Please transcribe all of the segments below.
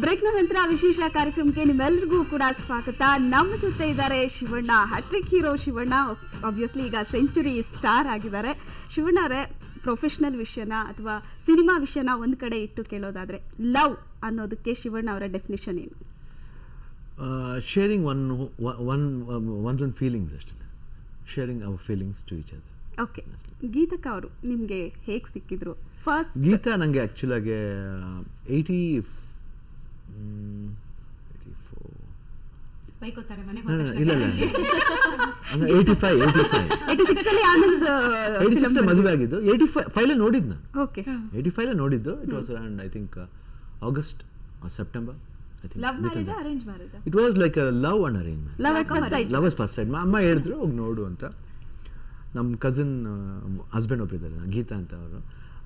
ಬ್ರೇಕ್ನ ನಂತರ ವಿಶೇಷ ಕಾರ್ಯಕ್ರಮಕ್ಕೆ ನಿಮ್ಮೆಲ್ಲರಿಗೂ ಕೂಡ ಸ್ವಾಗತ. ನಮ್ಮ ಜೊತೆ ಇದ್ದಾರೆ Shivanna, hattrick hero Shivanna. Obviously ಈಗ ಸೆಂಚುರಿ ಸ್ಟಾರ್ ಆಗಿದ್ದಾರೆ. ಶಿವಣ್ಣ ಅವರೇ, ಪ್ರೊಫೆಷ್ನಲ್ ವಿಷಯನ ಅಥವಾ ಸಿನಿಮಾ ವಿಷಯನ ಒಂದು ಕಡೆ ಇಟ್ಟು ಕೇಳೋದಾದ್ರೆ, ಲವ್ ಅನ್ನೋದಕ್ಕೆ ಶಿವಣ್ಣ ಅವರ ಡೆಫಿನೇಷನ್ ಏನು? ಶೇರಿಂಗ್ one's own feelings ಅಷ್ಟೇ. Sharing our feelings to each other. Okay, ಗೀತಕ್ಕ ಅವರು ನಿಮಗೆ ಹೇಗೆ ಸಿಕ್ಕಿದ್ರು? ಫಸ್ಟ್ ಗೀತಾ ನನಗೆ ಆ್ಯಕ್ಚುಲಾಗಿ 84 ಇಲ್ಲ 86 ಮದುವೆ ಆಗಿದ್ದು. 85 ನೋಡಿದ್ದು ನಾನು. ಓಕೆ, 85 ನೋಡಿದ್ದು. It was around I think August or September. Love marriage arrange marriage? It was like love and arrange. Love at first sight. Love at first sight. ಅಮ್ಮ ಹೇಳಿದ್ರು ಹೋಗಿ ನೋಡು ಅಂತ. ನಮ್ಮ ಕಸಿನ್ ಹಸ್ಬೆಂಡ್ ಒಬ್ಬರಿದ್ದಾರೆ, ಗೀತಾ ಅಂತ.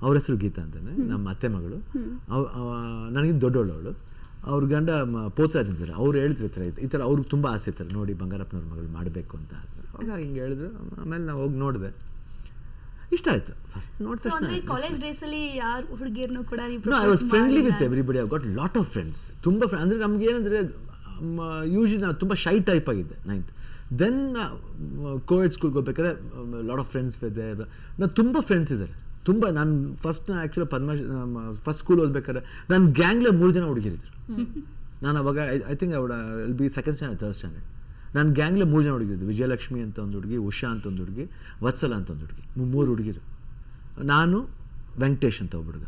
ಅವ್ರ ಹೆಸರು ಗೀತಾ ಅಂತಾನೆ, ನಮ್ಮ ಅತ್ತೆ ಮಗಳು. ನನಗೆ ದೊಡ್ಡವಳು ಅವಳು. ಅವ್ರ ಗಂಡ ಪೋತರಾಜ್ ಅಂತಾರೆ. ಅವ್ರು ಹೇಳ್ತಿರ್ತಾರೆ ಈ ಥರ ಅವ್ರಿಗೆ ತುಂಬ ಆಸೆ ಇರ್ತಾರೆ, ನೋಡಿ ಬಂಗಾರಪ್ಪನವ್ರ ಮಗಳು ಮಾಡಬೇಕು ಅಂತ. ಹಿಂಗೆ ಹೇಳಿದ್ರು. ಆಮೇಲೆ ನಾವು ಹೋಗಿ ನೋಡಿದೆ, ಇಷ್ಟ ಆಯ್ತು. ಫಸ್ಟ್ ನೋಡಿದ ತಕ್ಷಣ ಕಾಲೇಜ್ ಡೇಸ್ ಅಲ್ಲಿ ಯಾರು ಹುಡುಗಿಯರ್ನು ಕೂಡ I was friendly with everybody. I got lot of friends. ತುಂಬ ಅಂದರೆ ನಮ್ಗೆ ಏನಂದರೆ ಯೂಶ್ವಲಿ ನಾವು ತುಂಬ ಶೈ ಟೈಪ್ ಆಗಿದ್ದೆ 9th. ದೆನ್ ಕೋವಿಡ್ ಸ್ಕೂಲ್ಗೆ ಹೋಗ್ಬೇಕಾದ್ರೆ ಲಾಟ್ ಆಫ್ ಫ್ರೆಂಡ್ಸ್ ಇದೆ. ನಾನು ತುಂಬ ಫ್ರೆಂಡ್ಸ್ ಇದ್ದಾರೆ ತುಂಬ. ನಾನು ಆ್ಯಕ್ಚುಲಿ ಫಸ್ಟ್ ಸ್ಕೂಲ್ ಓದ್ಬೇಕಾದ್ರೆ ನನ್ನ ಗ್ಯಾಂಗ್ಲೇ 3 ಜನ ಹುಡುಗಿರಿದ್ರು. ನಾನು ಅವಾಗ I think will be second standard, third standard. ನನ್ನ ಗ್ಯಾಂಗ್ಲೇ 3 ಜನ ಹುಡುಗಿದ್ರು. ವಿಜಯಲಕ್ಷ್ಮಿ ಅಂತ ಒಂದು ಹುಡುಗಿ, ಉಷಾ ಅಂತ ಒಂದು ಹುಡುಗಿ, ವತ್ಸಲ ಅಂತ ಒಂದು ಹುಡುಗಿ. 3 ಹುಡುಗಿರು. ನಾನು, ವೆಂಕಟೇಶ್ ಅಂತ ಒಬ್ಬ ಹುಡುಗ,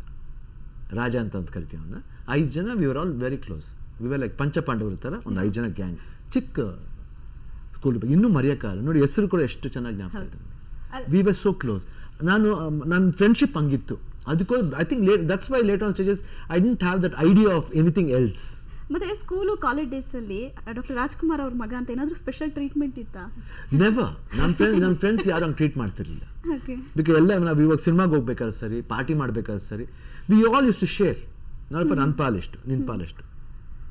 ರಾಜ ಅಂತ ಒಂದು ಕರಿತೀವಿ ಅವನ್ನ. 5 ಜನ. We were all very close. We were like ಪಂಚಪಾಂಡವರು ಥರ ಒಂದು 5 ಜನ ಗ್ಯಾಂಗ್. ಚಿಕ್ಕ ಸ್ಕೂಲ್ ಬಗ್ಗೆ ಇನ್ನೂ ಮರೆಯೋಕ್ಕಾಗಲ್ಲ. ನೋಡಿ, ಹೆಸರು ಕೂಡ ಎಷ್ಟು ಚೆನ್ನಾಗಿ ಜ್ಞಾಪಕ ಇದೆ. We were so close. ನನ್ನ ಫ್ರೆಂಡ್ಶಿಪ್ ಹಂಗಿತ್ತು. ಅದಕ್ಕೂ I think that's why late on stages I didn't have that idea of anything else. ಮತ್ತೆ ಸ್ಕೂಲು ಕಾಲೇಜ್ ಡೇಸ್ ಅಲ್ಲಿ ಡಾಕ್ಟರ್ ರಾಜ್ಕುಮಾರ್ ಅವ್ರ ಮಗ ಅಂತ ಏನಾದರೂ ಸ್ಪೆಷಲ್ ಟ್ರೀಟ್ಮೆಂಟ್ ಇತ್ತಾ? ನೆವರ್. ನನ್ನ ಫ್ರೆಂಡ್ಸ್ ಯಾರು ಹಂಗೆ ಟ್ರೀಟ್ ಮಾಡ್ತಿರ್ಲಿಲ್ಲ. ಬಿಕಾಸ್ ಎಲ್ಲ ನಾವು ಇವಾಗ ಸಿನಿಮಾಗೆ ಹೋಗ್ಬೇಕಾದ್ರೆ ಸರಿ, ಪಾರ್ಟಿ ಮಾಡ್ಬೇಕಾದ್ರೆ ಸರಿ, we all used to share. ನೋಡಪ್ಪ, ನನ್ನ ಪಾಲೆಷ್ಟು, ನಿನ್ನ ಪಾಲೆಷ್ಟು,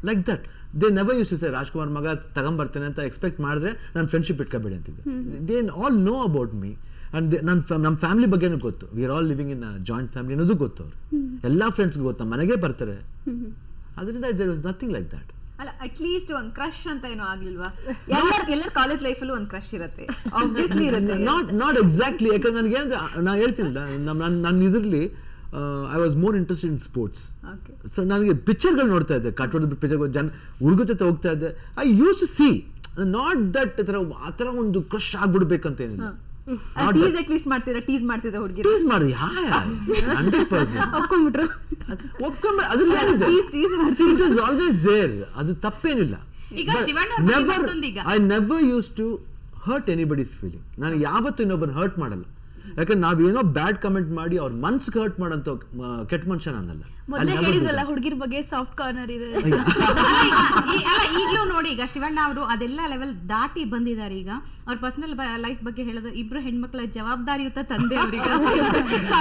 like that. They never use to say Rajkumar ಮಗ ತಗೊಂಬರ್ತೇನೆ ಅಂತ ಎಕ್ಸ್ಪೆಕ್ಟ್ ಮಾಡಿದ್ರೆ ನನ್ನ ಫ್ರೆಂಡ್ಶಿಪ್ ಇಟ್ಕೋಬೇಡಿ ಅಂತಿದ್ದೆ. They all know about me. And ನಮ್ಮ ಫ್ಯಾಮಿಲಿ ಬಗ್ಗೆನೂ ಗೊತ್ತು. We are all living in joint family ಅನ್ನೋದು ಗೊತ್ತು. ಅವ್ರು ಎಲ್ಲ ಫ್ರೆಂಡ್ಸ್ಗೂ ಗೊತ್ತು, ಮನೆಗೆ ಬರ್ತಾರೆ. ಅದರಿಂದ there was nothing like that. ಅಲ್ಲ, ಅಟ್ ಲೀಸ್ಟ್ ಒಂದು ಕ್ರಶ್ ಅಂತ ಏನೋ ಆಗ್ಲಿಲ್ವಾ? ಎಲ್ಲರ ಕಾಲೇಜ್ ಲೈಫಲ್ಲೂ ಒಂದು ಕ್ರಶ್ ಇರುತ್ತೆ, ಆಬ್ವಿಯಸ್ಲಿ ಇರುತ್ತೆ. Not exactly. ಯಾಕಂದ್ರೆ ನನಗೆ ನಾನು ಹೇಳ್ತೀನಿಲ್ಲ, ನನ್ನ ಇದರಲ್ಲಿ I was more interested in sports. So ನನಗೆ ಪಿಕ್ಚರ್ಗಳು ನೋಡ್ತಾ ಇದ್ದೆ, ಕಾಟೋಡ್ ಪಿಕ್ಚರ್ಗಳು, ಹುಡುಗ ಜೊತೆ ಹೋಗ್ತಾ ಇದ್ದೆ. I use to see, not that ಆ ಥರ ಒಂದು ಕ್ರಶ್ ಆಗ್ಬಿಡ್ಬೇಕಂತೇನಿಲ್ಲ. ಟೀಸ್ ಮಾಡ್ತಿದ್ರ ಹುಡುಗಿ ಟೀಸ್ ಮಾಡಿ 100% ಒಪ್ಕೊಂಡ್ಬಿಟ್ರು. ಅದ್ರಲ್ಲಿ ಏನಿದೆ, ಇಟ್ ಇಸ್ ಆಲ್ವೇಸ್ ದೇರ್. ಅದು ತಪ್ಪೇನಿಲ್ಲ. I never use to hurt anybody's feeling. ನಾನು ಯಾವತ್ತೂ ಇನ್ನೊಬ್ಬರು ಹರ್ಟ್ ಮಾಡಲ್ಲ. ಯಾಕಂದ್ರೆ ನಾವೇನೋ ಬ್ಯಾಡ್ ಕಮೆಂಟ್ ಮಾಡಿ ಅವ್ರ ಮನ್ಸಿಗೆ ಹರ್ಟ್ ಮಾಡೋಂಥ ಕೆಟ್ಟ ಮನುಷ್ಯ ನಾನಲ್ಲ. ಹುಡುಗಿರ ಬಗ್ಗೆ ಸಾಫ್ಟ್ ಕಾರ್ನರ್ ಇದೆ. ಈಗಲೂ ನೋಡಿ, ಈಗ ಶಿವಣ್ಣ ಅವರು ಅದೆಲ್ಲ ಲೆವೆಲ್ ದಾಟಿ ಬಂದಿದ್ದಾರೆ. ಈಗ ಅವ್ರ ಪರ್ಸನಲ್ ಲೈಫ್ ಬಗ್ಗೆ ಹೇಳಿದ್ರೆ, ಇಬ್ರು ಹೆಣ್ಮಕ್ಳ ಜವಾಬ್ದಾರಿಯುತ ತಂದೆ ಅವ್ರಿಗೆ.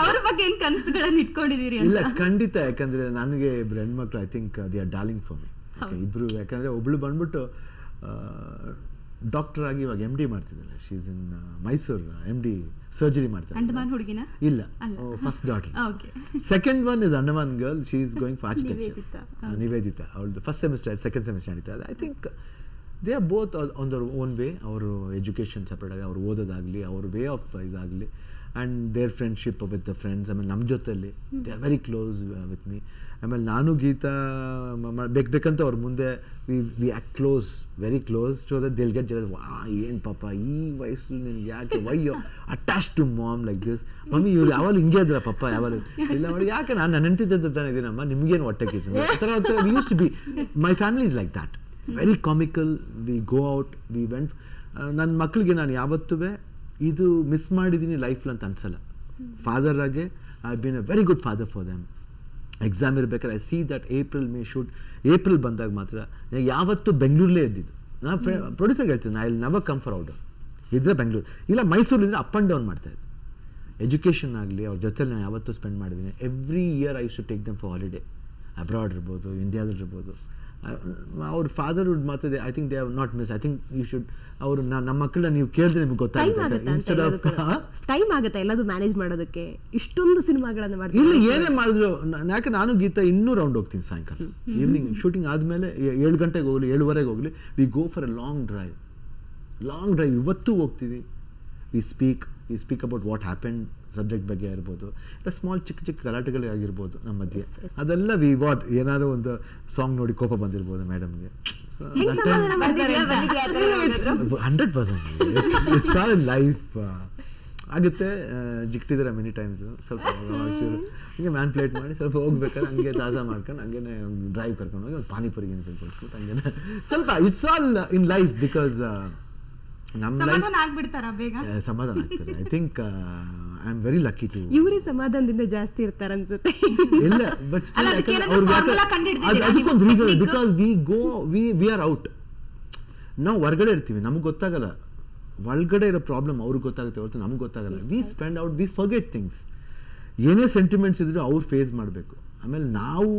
ಅವ್ರ ಬಗ್ಗೆ ಏನ್ ಕನಸುಗಳನ್ನ ಇಟ್ಕೊಂಡಿದೀರಿ? ಇಲ್ಲ, ಖಂಡಿತ. ಯಾಕಂದ್ರೆ ನನಗೆ ಇಬ್ರು ಹೆಣ್ಮಕ್ಳು, I think they are darling for me. ಇಬ್ರು. ಯಾಕಂದ್ರೆ ಒಬ್ಳು ಬಂದ್ಬಿಟ್ಟು ಡಾಕ್ಟರ್ ಆಗಿ ಇವಾಗ MD ಮಾಡ್ತಿದ್ದಾಳೆ. She is in Mysuru. MD surgery ಮಾಡ್ತಾರೆ. ಅಂಡಮಾನ್ ಹುಡುಗಿನ? ಇಲ್ಲ, first daughter. Second one is Andaman girl. She is going for architecture. Nivedita. ಅವಳದು ಫಸ್ಟ್ ಸೆಮಿಸ್ಟರ್, ಸೆಕೆಂಡ್ ಸೆಮಿಸ್ಟರ್ ನಡೀತಾ ಇದೆ. I think they are both on their own way. ಅವರು ಎಜುಕೇಷನ್ ಸಪ್ರೇಟಾಗಿ ಅವ್ರು ಓದೋದಾಗಲಿ, ಅವ್ರ ವೇ ಆಫ್ ಇದಾಗಲಿ, and there friendship with the friends. ಆಮೇಲೆ ನಮ್ಮ ಜೊತೆಯಲ್ಲಿ they are very close with me. ಆಮೇಲೆ ನಾನು ಗೀತಾ ಬೇಕಂತ ಅವ್ರ ಮುಂದೆ we act close, very close. So that they'll get jealous. ಏನು ಪಾಪ ಈ ವಯಸ್ಸು ನಿನ್ಗೆ ಯಾಕೆ why you attach to mom like this? Mummy ಇವ್ರು ಯಾವಾಗ ಹಿಂಗೆ ಇದ್ರ ಪಪ್ಪ ಯಾವಾಗ? ಇಲ್ಲ ಮಾಡಿ, ಯಾಕೆ ನಾನು ನನ್ನ ಹೆಂಡತಿ ಜೊತೆ ತಾನೇ ಇದ್ದೀನಮ್ಮ, ನಿಮ್ಗೇನು ಹೊಟ್ಟೆ ಕಿಚನ್ ಆ ಥರ we use to be. My family is like that, very comical. We go out, we went. ನನ್ನ ಮಕ್ಕಳಿಗೆ ನಾನು ಯಾವತ್ತೂ ಇದು ಮಿಸ್ ಮಾಡಿದ್ದೀನಿ ಲೈಫಲ್ಲಿ ಅಂತ ಅನ್ಸಲ್ಲ. ಫಾದರ್ ಆಗಿ I been a very good father for them. Exam ಇರ್ಬೇಕಾದ್ರೆ ಐ ಸಿ ದಟ್ ಏಪ್ರಿಲ್ ಬಂದಾಗ ಮಾತ್ರ ಯಾವತ್ತೂ ಬೆಂಗಳೂರಲ್ಲೇ ಇದ್ದಿದ್ದು. ನಾನು ಪ್ರೊಡ್ಯೂಸರ್ಗೆ ಹೇಳ್ತೀನಿ, I will never come for out. ಇದ್ರೆ ಬೆಂಗಳೂರು, ಇಲ್ಲ ಮೈಸೂರಿದ್ರೆ ಅಪ್ ಆ್ಯಂಡ್ ಡೌನ್ ಮಾಡ್ತಾಯಿದ್ದೆ. ಎಜುಕೇಷನ್ ಆಗಲಿ ಅವ್ರ ಜೊತೆಲಿ ನಾನು ಯಾವತ್ತೂ ಸ್ಪೆಂಡ್ ಮಾಡಿದ್ದೀನಿ. Every year I use to take them for holiday. Abroad ಇರ್ಬೋದು, ಇಂಡಿಯಾದಲ್ಲಿರ್ಬೋದು. ಅವ್ರ ಫಾದರ್ಹುಡ್ ಮಾತ್ರ I think they have not miss. I think you should ಅವರು ನಮ್ಮ ಮಕ್ಕಳನ್ನ ನೀವು ಕೇಳಿದ್ರೆ ನಿಮ್ಗೆ ಗೊತ್ತಾಗುತ್ತೆ. ಇನ್ಸ್ಟೆಡ್ ಆಫ್ ಟೈಮ್ ಆಗುತ್ತೆ ಎಲ್ಲದು ಮ್ಯಾನೇಜ್ ಮಾಡೋದಕ್ಕೆ, ಇಷ್ಟೊಂದು ಸಿನಿಮಾಗಳನ್ನ ಮಾಡ್ತೀವಿ. ಇಲ್ಲ ಏನೇ ಮಾಡಿದ್ರು, ಯಾಕೆ ನಾನು ಗೀತಾ ಇನ್ನೂ ರೌಂಡ್ ಹೋಗ್ತೀನಿ ಸಾಯಂಕಾಲ ಈವ್ನಿಂಗ್ ಶೂಟಿಂಗ್ ಆದಮೇಲೆ 7 ಗಂಟೆಗೆ ಹೋಗಲಿ 7:15 ಹೋಗಲಿ, we go for A long drive. ಇವತ್ತು ಹೋಗ್ತೀವಿ. We speak about what happen, subject ಬಗ್ಗೆ ಇರ್ಬೋದು, ಇಲ್ಲ ಸ್ಮಾಲ್ ಚಿಕ್ಕ ಗಲಾಟೆಗಳೇ ಆಗಿರ್ಬೋದು ನಮ್ಮ ಮಧ್ಯೆ. ಅದೆಲ್ಲ ಏನಾದ್ರು ಒಂದು ಸಾಂಗ್ ನೋಡಿ ಕೋಪ ಬಂದಿರ್ಬೋದು ಮೇಡಮ್ಗೆ. 100% ಇಟ್ಸ್ ಆಲ್ ಲೈಫ್ ಆಗುತ್ತೆ. ಜಿಕ್ಟಿದ್ರೆ ಮೆನಿ ಟೈಮ್ಸ್ ಸ್ವಲ್ಪ ಹಂಗೆ ಮ್ಯಾನ್ ಪ್ಲೇಟ್ ಮಾಡಿ ಸ್ವಲ್ಪ ಹೋಗ್ಬೇಕಾದ್ರೆ ಹಂಗೆ ತಾಜಾ ಮಾಡ್ಕೊಂಡು ಹಂಗೇನೆ ಒಂದು ಡ್ರೈವ್ ಕರ್ಕೊಂಡು ಹೋಗಿ ಒಂದು ಪಾನಿಪುರಿ ಕಳ್ಸ್ಬಿಟ್ಟು ಹಂಗೇನೆ ಸ್ವಲ್ಪ it's all in life. Because ನಮ್ಮ ಸಮಾಧಾನ ಆಗ್ಬಿಡ್ತಾರ ಬೇಗ? ಸಮಾಧಾನ ಆಗ್ತಾರೆ. I think I am very lucky too. ಇವರೇ ಸಮಾಧಾನದಿಂದ ಜಾಸ್ತಿ ಇರ್ತಾರೆ ಅನ್ಸುತ್ತೆ. ಇಲ್ಲ ಬಟ್ ಅದಕ್ಕೊಂದು reason, because we are out. ನಾವು ಹೊರಗಡೆ ಇರ್ತೀವಿ, ನಮ್ಗೆ ಗೊತ್ತಾಗಲ್ಲ. ಒಳಗಡೆ ಇರೋ ಪ್ರಾಬ್ಲಮ್ ಅವ್ರಿಗೆ ಗೊತ್ತಾಗುತ್ತೆ ಹೊರತು ನಮ್ಗೆ ಗೊತ್ತಾಗಲ್ಲ. We spend out, we forget things. ಏನೇ ಸೆಂಟಿಮೆಂಟ್ಸ್ ಇದ್ರೂ ಅವ್ರು ಫೇಸ್ ಮಾಡಬೇಕು. ಆಮೇಲೆ ನಾವು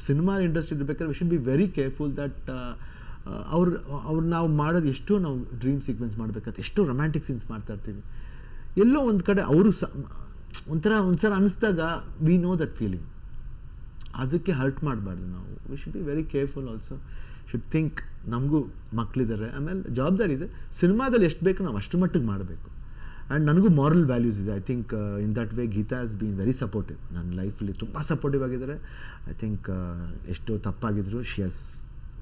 ಸಿನಿಮಾ ಇಂಡಸ್ಟ್ರಿ ಇರ್ಬೇಕಾದ್ರೆ we should be very careful that ಅವ್ರು ನಾವು ಮಾಡೋದು ಎಷ್ಟೋ ನಾವು ಡ್ರೀಮ್ ಸೀಕ್ವೆನ್ಸ್ ಮಾಡಬೇಕಂತ ಎಷ್ಟೋ ರೊಮ್ಯಾಂಟಿಕ್ ಸೀನ್ಸ್ ಮಾಡ್ತಾ ಇರ್ತೀವಿ. ಎಲ್ಲೋ ಒಂದು ಕಡೆ ಅವರು ಒಂಥರ ಅನಿಸ್ದಾಗ ವಿ ನೋ ದಟ್ ಫೀಲಿಂಗ್. ಅದಕ್ಕೆ ಹರ್ಟ್ ಮಾಡಬಾರ್ದು ನಾವು. V should be very careful also. Should think ನಮಗೂ ಮಕ್ಕಳಿದ್ದಾರೆ, ಆಮೇಲೆ ಜವಾಬ್ದಾರಿ ಇದೆ. ಸಿನಿಮಾದಲ್ಲಿ ಎಷ್ಟು ಬೇಕು ನಾವು ಅಷ್ಟು ಮಟ್ಟಿಗೆ ಮಾಡಬೇಕು. ಆ್ಯಂಡ್ ನನಗೂ ಮಾರಲ್ ವ್ಯಾಲ್ಯೂಸ್ ಇದೆ. I think in that way Geeta has been very supportive. ನನ್ನ ಲೈಫಲ್ಲಿ ತುಂಬ ಸಪೋರ್ಟಿವ್ ಆಗಿದ್ದಾರೆ. ಐ ಥಿಂಕ್ ಎಷ್ಟೋ ತಪ್ಪಾಗಿದ್ರು she has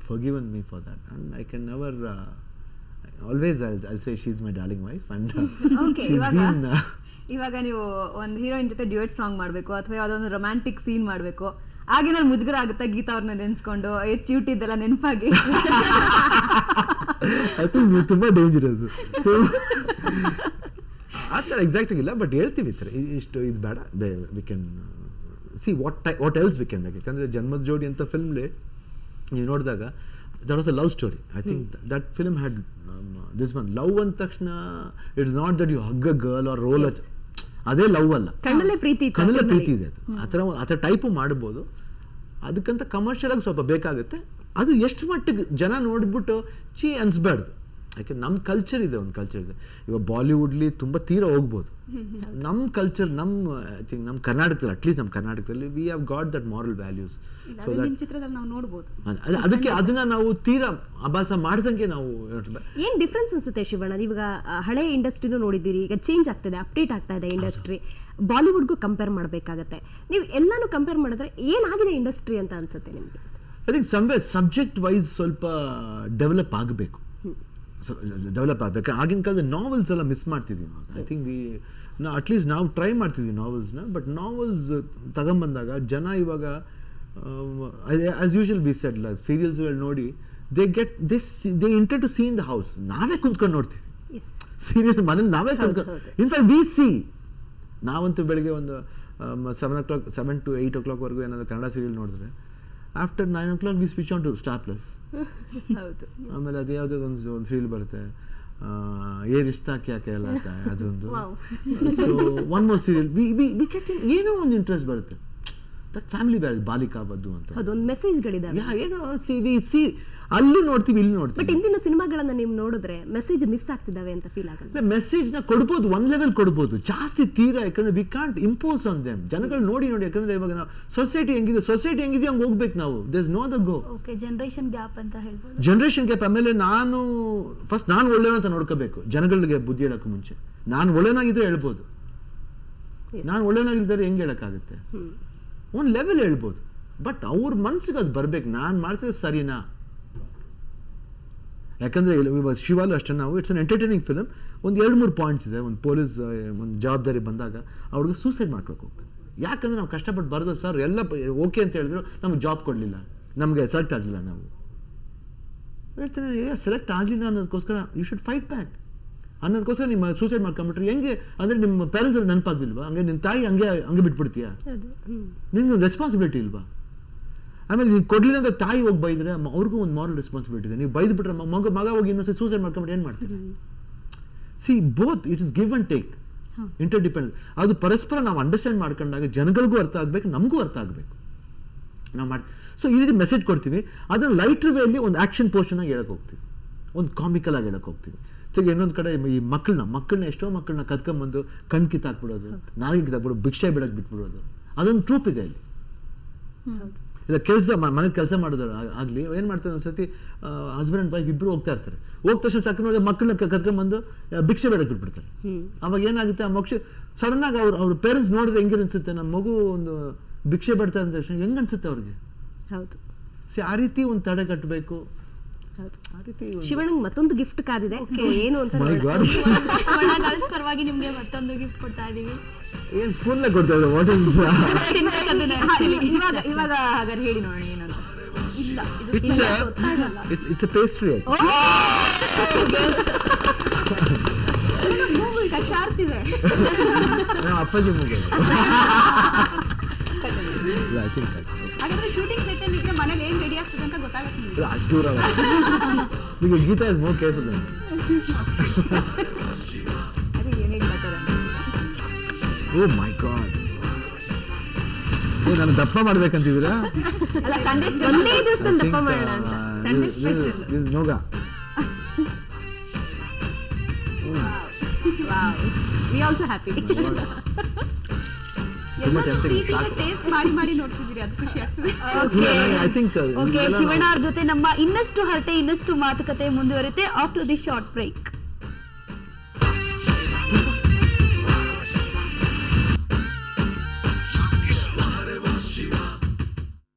forgiven me for that, and I can never always I'll say she's my darling wife, and okay, ಇವಾಗ ನೀವು ಒಂದು heroine ಜೊತೆ ಡ್ಯೂಯೆಟ್ ಸಾಂಗ್ ಮಾಡಬೇಕು ಅಥವಾ ಯಾವುದೊಂದು ರೊಮ್ಯಾಂಟಿಕ್ ಸೀನ್ ಮಾಡಬೇಕು, ಆಗೇನಾದ್ರು ಮುಜುಗರ ಆಗುತ್ತಾ ಗೀತಾ ಅವ್ರನ್ನ ನೆನೆಸ್ಕೊಂಡು ಚಿವುಟಿದ್ದೆಲ್ಲ ನೆನಪಾಗಿ? ಐ ಥಿಂಕ್ ನೀವು ತುಂಬ ಡೇಂಜರಸ್ ಆ ಥರ ಎಕ್ಸಾಕ್ಟ್ ಇಲ್ಲ. ಬಟ್ ಹೇಳ್ತೀವಿ ಈ ಥರ ಇಷ್ಟು ಇದು ಬೇಡ, we can see what else we can make. ಯಾಕಂದರೆ ಜನ್ಮದ ಜೋಡಿ ಅಂತ ಫಿಲ್ಮ್ಲಿ ನೀವು ನೋಡಿದಾಗ that was a love story. I think that film had this one. Love ಅಂದ ತಕ್ಷಣ it's not that you hug a girl or roll ಅದೇ ಲವ್ ಅಲ್ಲ, ಕಣ್ಣಲ್ಲೇ ಪ್ರೀತಿ ಇದೆ. ಅದು ಆ ಥರ ಟೈಪು ಮಾಡ್ಬೋದು. ಅದಕ್ಕಂತ ಕಮರ್ಷಿಯಲ್ ಆಗಿ ಸ್ವಲ್ಪ ಬೇಕಾಗುತ್ತೆ. ಅದು ಎಷ್ಟು ಮಟ್ಟಿಗೆ ಜನ ನೋಡಿಬಿಟ್ಟು ಅನ್ಸ್ಬಾರ್ದು. ಯಾಕೆ ನಮ್ಮ ಕಲ್ಚರ್ ಇದೆ, ಒಂದು ಕಲ್ಚರ್ ಇದೆ. ಇವಾಗ ಬಾಲಿವುಡ್ಲಿ ತುಂಬ ತೀರ ಹೋಗ್ಬೋದು. ನಮ್ಮ ಕಲ್ಚರ್ ನಮ್ಮ ಕರ್ನಾಟಕದಲ್ಲಿ, ಅಟ್ಲೀಸ್ಟ್ ನಮ್ಮ ಕರ್ನಾಟಕದಲ್ಲಿ we have got that moral values. ಚಿತ್ರದಲ್ಲಿ ನಾವು ನೋಡ್ಬೋದು. ಅದಕ್ಕೆ ಅದನ್ನ ನಾವು ತೀರಾ ಅಭ್ಯಾಸ ಮಾಡ್ದಂಗೆ ನಾವು. ಏನ್ ಡಿಫ್ರೆನ್ಸ್ ಅನ್ಸುತ್ತೆ ಶಿವಣ್ಣ? ಇವಾಗ ಹಳೆ ಇಂಡಸ್ಟ್ರಿನೂ ನೋಡಿದ್ದೀರಿ, ಈಗ ಚೇಂಜ್ ಆಗ್ತಾ ಇದೆ, ಅಪ್ಡೇಟ್ ಆಗ್ತಾ ಇದೆ ಇಂಡಸ್ಟ್ರಿ. ಬಾಲಿವುಡ್ಗೂ ಕಂಪೇರ್ ಮಾಡಬೇಕಾಗತ್ತೆ. ನೀವು ಎಲ್ಲಾನು ಕಂಪೇರ್ ಮಾಡಿದ್ರೆ ಏನಾಗಿದೆ ಇಂಡಸ್ಟ್ರಿ ಅಂತ ಅನ್ಸುತ್ತೆ ನಿಮಗೆ? ಐ ಥಿಂಕ್ ಸಬ್ಜೆಕ್ಟ್ ವೈಸ್ ಸ್ವಲ್ಪ ಡೆವಲಪ್ ಆಗಬೇಕು. ಆಗಿನ ಕಾಲದ ನಾವೆಲ್ಸ್ ಎಲ್ಲ ಮಿಸ್ ಮಾಡ್ತಿದ್ದೀವಿ ನಾವು. ಐ ಥಿಂಕ್ ಅಟ್ಲೀಸ್ಟ್ ನಾವು ಟ್ರೈ ಮಾಡ್ತಿದ್ವಿ ನಾವೆಲ್ಸ್ನ. ಬಟ್ ನಾವೆಲ್ಸ್ ತಗೊಂಬಂದಾಗ ಜನ ಇವಾಗ ಆಸ್ ಯೂಶುವಲ್ ವಿ ಸೆಡ್ ಸೀರಿಯಲ್ಸ್ಗಳು ನೋಡಿ they enter to see in the house. ನಾವೇ ಕುಂತ್ಕೊಂಡು ನೋಡ್ತೀವಿ ಸೀರಿಯಲ್ ಮನೇಲಿ, ನಾವೇ ಕುಂತ್ಕೊಂಡು. ಇನ್ಫ್ಯಾಕ್ಟ್ ವಿ ಸಿ ನಾವಂತೂ ಬೆಳಗ್ಗೆ ಒಂದು 7 to 8 o'clock ಏನಾದರೂ ಕನ್ನಡ ಸೀರಿಯಲ್ ನೋಡಿದ್ರೆ after 9 o'clock we switch on to Star Plus. ಆಮೇಲೆ ಅದು ಯಾವುದೋ ಒಂದು ಸೀರಿಯಲ್ ಬರುತ್ತೆ, ಏ ರಿಶ್ತಾ ಕ್ಯಾ ಕೇಲಾತಾ, ಅದೊಂದು. So one more serial we get ಏನೋ ಒಂದು ಇಂಟ್ರೆಸ್ಟ್ ಬರುತ್ತೆ. ದಟ್ ಫ್ಯಾಮಿಲಿ ಬಾಲಿಕಾ ಬದ್ದು ಅಂತ ಅದೊಂದು ಮೆಸೇಜ್ಗಳಿದಾವೆ. ಏನೋ ಸಿ ಅಲ್ಲೂ ನೋಡ್ತೀವಿ, ಇಲ್ಲಿ ನೋಡ್ತೀವಿ. ಬಟ್ ಇಂದಿನ ಸಿನಿಮಾಗಳನ್ನ ನೀವು ನೋಡಿದ್ರೆ ಮೆಸೇಜ್ ಮಿಸ್ ಆಗ್ತಿದಾವೆ ಅಂತ ಫೀಲ್ ಆಗಲ್ಲ? ಮೆಸೇಜ್ನ ಕೊಡ್ಬೋದು, ಒಂದ್ ಲೆವೆಲ್ ಕೊಡ್ಬೋದು, ಜಾಸ್ತಿ ತೀರಾ. ಯಾಕಂದ್ರೆ we can't impose on them. ಜನಗಳು ನೋಡಿ. ಯಾಕಂದ್ರೆ ಇವಾಗ ನಾವು ಸೊಸೈಟಿ ಹೆಂಗಿದೆ ಹಂಗೆ ಹೋಗ್ಬೇಕು ನಾವು. There is no the go. Okay, generation gap ಅಂತ ಹೇಳ್ಬೋದು. Generation gap. ಆಮೇಲೆ ನಾನು ಒಳ್ಳೆಯವ ಅಂತ ನೋಡ್ಕೋಬೇಕು. ಜನಗಳಿಗೆ ಬುದ್ಧಿ ಹೇಳೋಕ್ಕೂ ಮುಂಚೆ ನಾನು ಒಳ್ಳೆಯನಾಗಿದ್ರೆ ಹೇಳ್ಬೋದು. ನಾನು ಒಳ್ಳೆಯನಾಗಿದ್ದಾರೆ ಹೆಂಗೆ ಹೇಳೋಕ್ಕಾಗುತ್ತೆ? ಒಂದು ಲೆವೆಲ್ ಹೇಳ್ಬೋದು. ಬಟ್ ಅವ್ರ ಮನ್ಸಿಗೆ ಅದು ಬರ್ಬೇಕು, ನಾನು ಮಾಡ್ತಿದ್ದೆ ಸರಿನಾ. ಯಾಕಂದರೆ ಇವಾಗ ಶಿವಾಲು ಅಷ್ಟೇ, ನಾವು ಇಟ್ಸ್ ಅನ್ ಎಂಟರ್ಟೈನಿಂಗ್ ಫಿಲಮ್. ಒಂದು 2-3 ಪಾಯಿಂಟ್ಸ್ ಇದೆ. ಒಂದು ಪೊಲೀಸ್ ಒಂದು ಜವಾಬ್ದಾರಿ ಬಂದಾಗ ಅವ್ರಿಗೆ ಸೂಸೈಡ್ ಮಾಡ್ಕೊಳಕ್ಕೆ ಹೋಗ್ತಾರೆ. ಯಾಕಂದರೆ ನಾವು ಕಷ್ಟಪಟ್ಟು ಬರೆದು ಸರ್ ಎಲ್ಲ ಓಕೆ ಅಂತ ಹೇಳಿದ್ರು, ನಮ್ಗೆ ಜಾಬ್ ಕೊಡಲಿಲ್ಲ, ನಮಗೆ ಸೆಲೆಕ್ಟ್ ಆಗಲಿಲ್ಲ. ನಾವು ಹೇಳ್ತೇನೆ ಸೆಲೆಕ್ಟ್ ಆಗಲಿಲ್ಲ ಅನ್ನೋದಕ್ಕೋಸ್ಕರ ಯು ಶುಡ್ ಫೈಟ್ ಬ್ಯಾಕ್ ಅನ್ನೋದಕ್ಕೋಸ್ಕರ ನಿಮ್ಮ ಸೂಸೈಡ್ ಮಾಡ್ಕೊಂಬಿಟ್ರೆ ಹೆಂಗೆ? ಅಂದರೆ ನಿಮ್ಮ ಪೇರೆಂಟ್ಸ್ ಅಲ್ಲಿ ನೆನಪಾಗಲಿಲ್ವಾ? ಹಂಗೆ ನಿನ್ನ ತಾಯಿ ಹಂಗೆ ಬಿಟ್ಬಿಡ್ತೀಯಾ? ನಿಮ್ಗೆ ರೆಸ್ಪಾನ್ಸಿಬಿಲಿಟಿ ಇಲ್ವಾ? ಆಮೇಲೆ ನೀವು ಕೊಡಲಿಲ್ಲ ಅಂತ ತಾಯಿ ಹೋಗಿ ಬೈದ್ರೆ ಅವ್ರಿಗೂ ಒಂದು ಮಾರಲ್ ರೆಸ್ಪಾನ್ಸಿಬಿಲಿಟಿ ಇದೆ. ನೀವು ಬೈದು ಬಿಟ್ರೆ ಮಗ ಹೋಗಿ ಇನ್ನೊಂದ್ಸರಿ ಸೂಸೈಡ್ ಮಾಡ್ಕೊಂಬಿಟ್ಟು ಏನು ಮಾಡ್ತೀರಿ? C both it is give and take, inter dependence. ಅದು ಪರಸ್ಪರ ನಾವು ಅಂಡರ್ಸ್ಟ್ಯಾಂಡ್ ಮಾಡ್ಕೊಂಡಾಗ ಜನಗಳಿಗೂ ಅರ್ಥ ಆಗಬೇಕು, ನಮಗೂ ಅರ್ಥ ಆಗಬೇಕು. ನಾವು ಮಾಡ್ತೀವಿ. ಸೊ ಈ ರೀತಿ ಮೆಸೇಜ್ ಕೊಡ್ತೀವಿ, ಅದನ್ನು ಲೈಟ್ರ್ ವೇಯಲ್ಲಿ ಒಂದು ಆ್ಯಕ್ಷನ್ ಪೋರ್ಷನ್ ಆಗಿ ಹೇಳಕ್ಕೆ ಹೋಗ್ತೀವಿ, ಒಂದು ಕಾಮಿಕಲ್ ಆಗಿ ಹೇಳಕ್ಕೆ ಹೋಗ್ತೀವಿ. ತಿರ್ಗಿ ಇನ್ನೊಂದು ಕಡೆ ಈ ಮಕ್ಕಳನ್ನ ಎಷ್ಟೋ ಮಕ್ಕಳನ್ನ ಕದ್ಕೊಂಬಂದು ಕಣ್ ಕಿತ್ತಾಕ್ಬಿಡೋದು, ನಾಲ್ಗೆ ಕಿತ್ತಾಕ್ಬಿಡೋದು, ಭಿಕ್ಷೆ ಬಿಡೋಕೆ ಬಿಟ್ಬಿಡೋದು, ಅದೊಂದು ಟ್ರೂಪ್ ಇದೆ ಅಲ್ಲಿ. ಇಲ್ಲ ಮನೇಲಿ ಕೆಲಸ ಮಾಡೋದು ಆಗಲಿ, ಏನು ಮಾಡ್ತಾರೆ ಒಂದ್ಸತಿ ಹಸ್ಬೆಂಡ್ ಅಂಡ್ ವೈಫ್ ಇಬ್ಬರು ಹೋಗ್ತಾ ಇರ್ತಾರೆ, ಹೋದ ತಕ್ಷಣ ಚಕ್ಕ ನೋಡಿ ಮಕ್ಕಳನ್ನ ಕದ್ಕೊಂಬಂದು ಭಿಕ್ಷೆ ಬೇಡಕ್ಕೆ ಬಿಟ್ಬಿಡ್ತಾರೆ. ಅವಾಗ ಏನಾಗುತ್ತೆ, ಆ ಮಕ್ಷ ಸಡನ್ ಆಗಿ ಅವ್ರ ಪೇರೆಂಟ್ಸ್ ನೋಡಿದ್ರೆ ಹೆಂಗೆ ಅನ್ಸುತ್ತೆ, ನಮ್ಮ ಮಗು ಒಂದು ಭಿಕ್ಷೆ ಬೇಡ್ತಾ ಅಂದ ತಕ್ಷಣ ಹೆಂಗೆ ಅನ್ಸುತ್ತೆ ಅವ್ರಿಗೆ. ಹೌದು, ಆ ರೀತಿ ಒಂದು ತಡೆ ಕಟ್ಟಬೇಕು. ಶಿವಣ್ಣಂಗೆ ಮತ್ತೊಂದು ಗಿಫ್ಟ್ ಕಾದಿದೆ, ಸೊ ಏನು ಅಂತ ಮೈ ಗಾಡ್, ಗರ್ಲ್ಸ್ ಪರವಾಗಿ ನಿಮ್ಗೆ ಮತ್ತೊಂದು ಗಿಫ್ಟ್ ಕೊಡ್ತಾ ಇದೀವಿ. ಏನು ಸ್ಪೂನ್ಲೆ ಕೊಡ್ತಾ ಇದ್ದಾರೆ, ವಾಟ್ ಇಸ್ ಇವಾಗ ಹಾಗಾದ್ರೆ ಹೇಳಿ ನೋಡೋಣ ಏನಂತ. ಇಲ್ಲ ಇಟ್ಸ್ ಅ ಪೇಸ್ಟ್ರಿ. ಕಷಾರ್ತಿದೆ. ನಮ್ಮ ಅಪ್ಪಾಜಿ ಮೂಗ. ಹಾಗಾದ್ರೆ ಶೂಟಿಂಗ್ ಸೆಟ್ ಅಲ್ಲಿ ಇದ್ರೆ ಮನೇಲಿ ಏನ್ ರೆಡಿ ಆಗ್ತದೆ ಅಂತ ಗೊತ್ತಾಗುತ್ತೆ. ಅಷ್ಟು ದೂರ ಈಗ ಗೀತಾ ಇಸ್ ಮೋರ್ ಕೇರ್ಫುಲ್. ಅದೇ ಏನ್ ಹೇಳ್ತಾರೆ. ಓ ಮೈ ಗಾಡ್, ನಾನು ದಪ್ಪ ಮಾಡ್ಬೇಕಂತಿದ್ದೀರಾ? ಅಲ್ಲ, ಸಂಡೇ ಒಂದೇ ದಿವಸದಲ್ಲಿ ದಪ್ಪ ಮಾಡೋಣ ಅಂತ. ಸಂಡೇ ಸ್ಪೆಷಲ್ ನೋಗ. We also happy. ಟೇಸ್ಟ್ ಮಾಡಿ ನೋಡ್ತಿದ್ದೀರಿ, ಅದು ಖುಷಿ ಆಗ್ತದೆ. ಐ ಥಿಂಕ್ ಓಕೆ, ಶಿವಣ್ಣ ಅವ್ರ ಜೊತೆ ನಮ್ಮ ಇನ್ನಷ್ಟು ಹರಟೆ ಇನ್ನಷ್ಟು ಮಾತುಕತೆ ಮುಂದುವರಿತೆ ಆಫ್ಟರ್ ದಿ ಶಾರ್ಟ್ ಬ್ರೇಕ್.